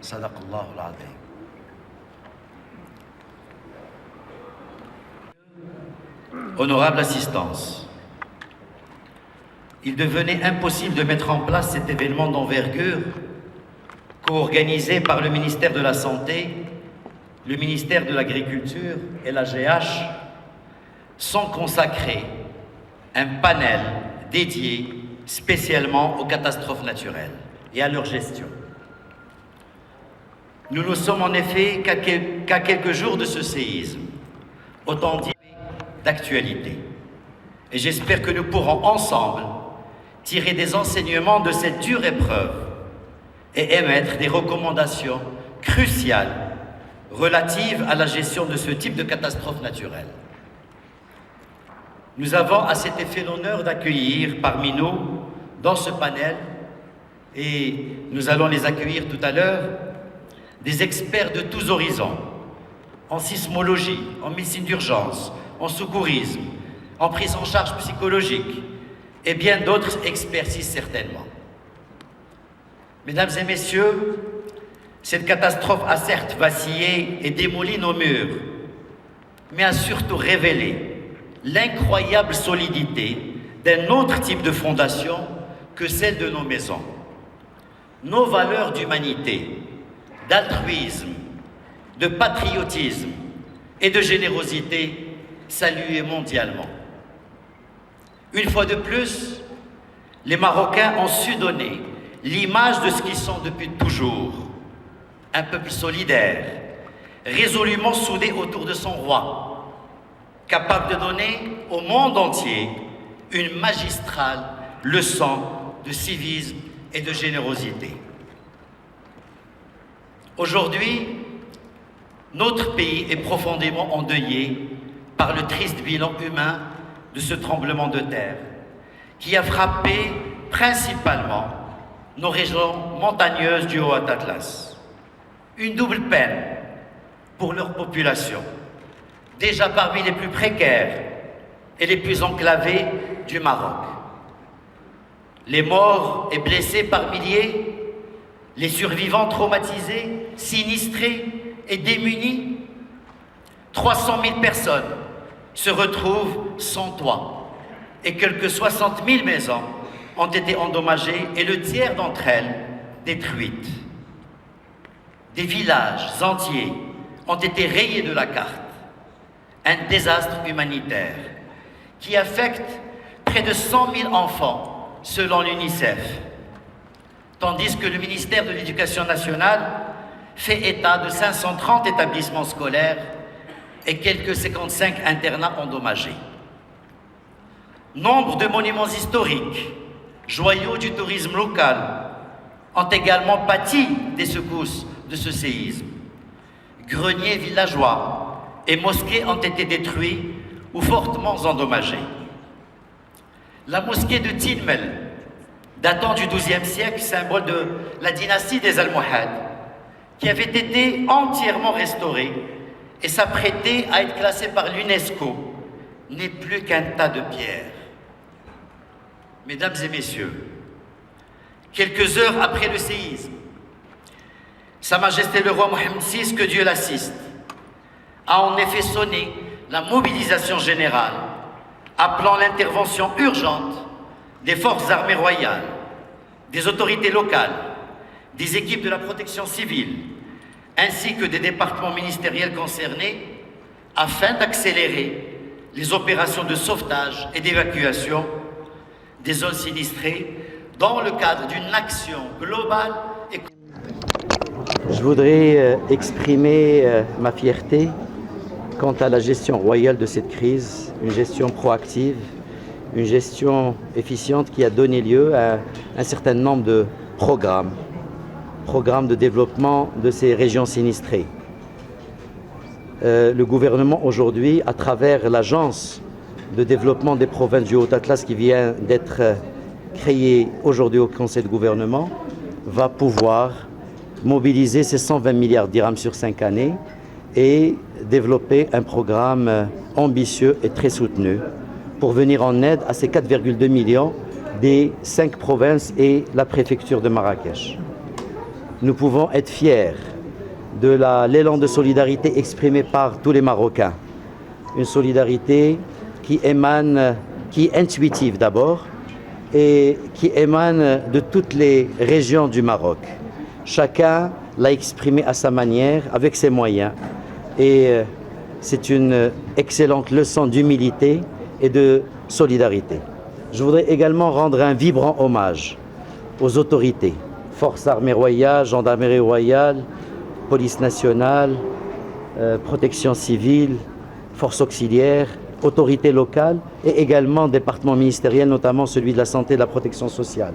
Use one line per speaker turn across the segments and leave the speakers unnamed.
Sadaqallahu al-azim. Honorable assistance, il devenait impossible de mettre en place cet événement d'envergure co-organisé par le ministère de la Santé, le ministère de l'Agriculture et la GH, sans consacrer un panel dédié spécialement aux catastrophes naturelles et à leur gestion. Nous ne sommes en effet qu'à quelques jours de ce séisme, autant dire d'actualité. Et j'espère que nous pourrons ensemble tirer des enseignements de cette dure épreuve et émettre des recommandations cruciales relatives à la gestion de ce type de catastrophe naturelle. Nous avons à cet effet l'honneur d'accueillir parmi nous, dans ce panel, et nous allons les accueillir tout à l'heure, des experts de tous horizons, en sismologie, en médecine d'urgence, en secourisme, en prise en charge psychologique, et bien d'autres expertises certainement. Mesdames et messieurs, cette catastrophe a certes vacillé et démoli nos murs, mais a surtout révélé l'incroyable solidité d'un autre type de fondation que celle de nos maisons. Nos valeurs d'humanité, d'altruisme, de patriotisme et de générosité saluées mondialement. Une fois de plus, les Marocains ont su donner l'image de ce qu'ils sont depuis toujours, un peuple solidaire, résolument soudé autour de son roi, capable de donner au monde entier une magistrale leçon de civisme et de générosité. Aujourd'hui, notre pays est profondément endeuillé par le triste bilan humain de ce tremblement de terre qui a frappé principalement nos régions montagneuses du Haut-Atlas. Une double peine pour leur population, déjà parmi les plus précaires et les plus enclavées du Maroc. Les morts et blessés par milliers, les survivants traumatisés, sinistrés et démunis, 300 000 personnes se retrouvent sans toit et quelques 60 000 maisons ont été endommagées et le tiers d'entre elles détruites. Des villages entiers ont été rayés de la carte. Un désastre humanitaire qui affecte près de 100 000 enfants selon l'UNICEF, tandis que le ministère de l'Éducation nationale fait état de 530 établissements scolaires et quelques 55 internats endommagés. Nombre de monuments historiques, joyaux du tourisme local, ont également pâti des secousses de ce séisme. Greniers villageois et mosquées ont été détruits ou fortement endommagés. La mosquée de Tinmel, datant du XIIe siècle, symbole de la dynastie des Almohades, qui avait été entièrement restaurée et s'apprêtait à être classée par l'UNESCO, n'est plus qu'un tas de pierres. Mesdames et messieurs, quelques heures après le séisme, Sa Majesté le roi Mohammed VI, que Dieu l'assiste, a en effet sonné la mobilisation générale, appelant l'intervention urgente des forces armées royales, des autorités locales, des équipes de la protection civile, ainsi que des départements ministériels concernés, afin d'accélérer les opérations de sauvetage et d'évacuation des zones sinistrées dans le cadre d'une action globale et...
Je voudrais exprimer ma fierté quant à la gestion royale de cette crise, une gestion proactive, une gestion efficiente qui a donné lieu à un certain nombre de programmes de développement de ces régions sinistrées. Le gouvernement aujourd'hui, à travers l'agence de développement des provinces du Haut-Atlas qui vient d'être créée aujourd'hui au Conseil de gouvernement, va pouvoir mobiliser ces 120 milliards dirhams sur 5 années et développer un programme ambitieux et très soutenu pour venir en aide à ces 4,2 millions des 5 provinces et la préfecture de Marrakech. nous pouvons être fiers de l'élan de solidarité exprimé par tous les Marocains. Une solidarité qui émane, qui est intuitive d'abord, et qui émane de toutes les régions du Maroc. Chacun l'a exprimé à sa manière, avec ses moyens. Et c'est une excellente leçon d'humilité et de solidarité. Je voudrais également rendre un vibrant hommage aux autorités, Forces armées royales, Gendarmerie royale, Police nationale, Protection civile, Forces auxiliaires, autorités locales et également départements ministériels, notamment celui de la santé et de la protection sociale,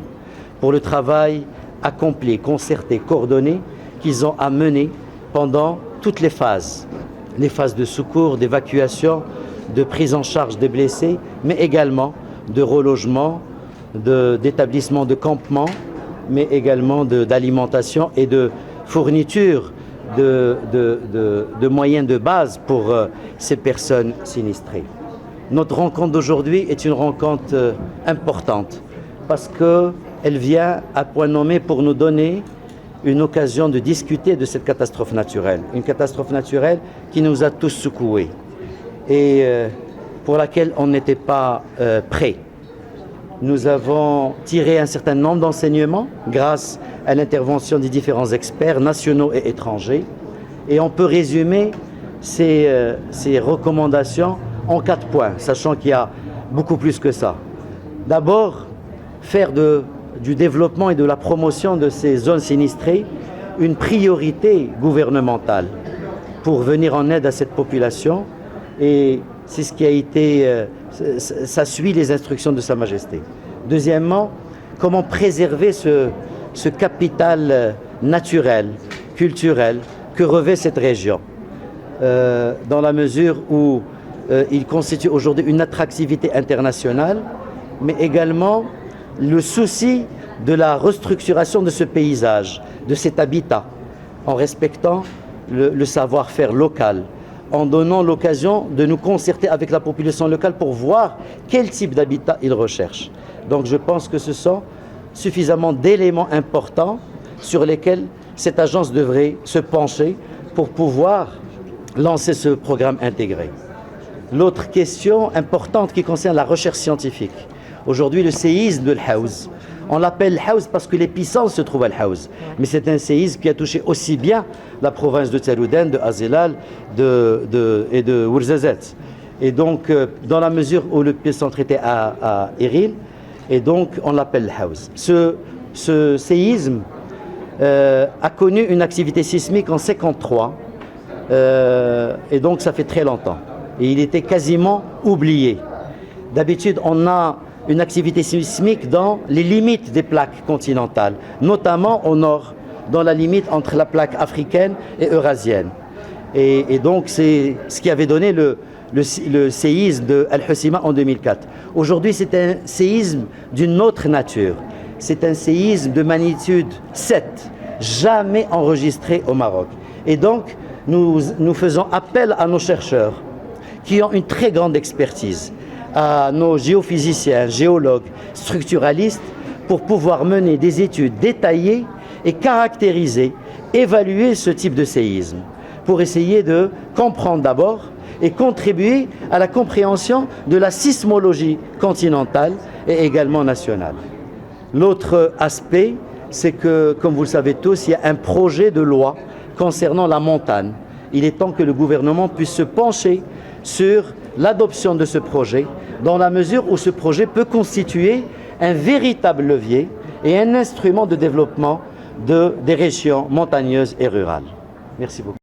pour le travail accompli, concerté, coordonné qu'ils ont à mener pendant toutes les phases de secours, d'évacuation, de prise en charge des blessés, mais également de relogement, d'établissement de campement, mais également d'alimentation et de fourniture de moyens de base pour ces personnes sinistrées. Notre rencontre d'aujourd'hui est une rencontre importante parce qu'elle vient à point nommé pour nous donner une occasion de discuter de cette catastrophe naturelle. Une catastrophe naturelle qui nous a tous secoués et pour laquelle on n'était pas prêts. Nous avons tiré un certain nombre d'enseignements grâce à l'intervention des différents experts nationaux et étrangers. Et on peut résumer ces recommandations en 4 points, sachant qu'il y a beaucoup plus que ça. D'abord, faire du développement et de la promotion de ces zones sinistrées une priorité gouvernementale pour venir en aide à cette population. Et c'est ce qui a été, ça suit les instructions de Sa Majesté. Deuxièmement, comment préserver ce capital naturel, culturel que revêt cette région, dans la mesure où il constitue aujourd'hui une attractivité internationale, mais également le souci de la restructuration de ce paysage, de cet habitat, en respectant le savoir-faire local, en donnant l'occasion de nous concerter avec la population locale pour voir quel type d'habitat ils recherchent. Donc je pense que ce sont suffisamment d'éléments importants sur lesquels cette agence devrait se pencher pour pouvoir lancer ce programme intégré. L'autre question importante qui concerne la recherche scientifique. Aujourd'hui, le séisme de l'Haouz, on l'appelle l'Haouz parce que l'épicentre se trouve à l'Haouz. Mais c'est un séisme qui a touché aussi bien la province de Tsaroudane, de Azélal et de Ouarzazate. Et donc, dans la mesure où l'épicentre était à Eril, et donc on l'appelle l'Haouz. Ce séisme a connu une activité sismique en 1953, et donc ça fait très longtemps. Et il était quasiment oublié. D'habitude, on a une activité sismique dans les limites des plaques continentales, notamment au nord, dans la limite entre la plaque africaine et eurasienne. Et donc, c'est ce qui avait donné le séisme de Al-Hoceima en 2004. Aujourd'hui, c'est un séisme d'une autre nature. C'est un séisme de magnitude 7, jamais enregistré au Maroc. Et donc, nous faisons appel à nos chercheurs qui ont une très grande expertise, à nos géophysiciens, géologues, structuralistes, pour pouvoir mener des études détaillées et caractériser, évaluer ce type de séisme, pour essayer de comprendre d'abord et contribuer à la compréhension de la sismologie continentale et également nationale. L'autre aspect, c'est que, comme vous le savez tous, il y a un projet de loi concernant la montagne. Il est temps que le gouvernement puisse se pencher sur l'adoption de ce projet, dans la mesure où ce projet peut constituer un véritable levier et un instrument de développement des régions montagneuses et rurales. Merci beaucoup.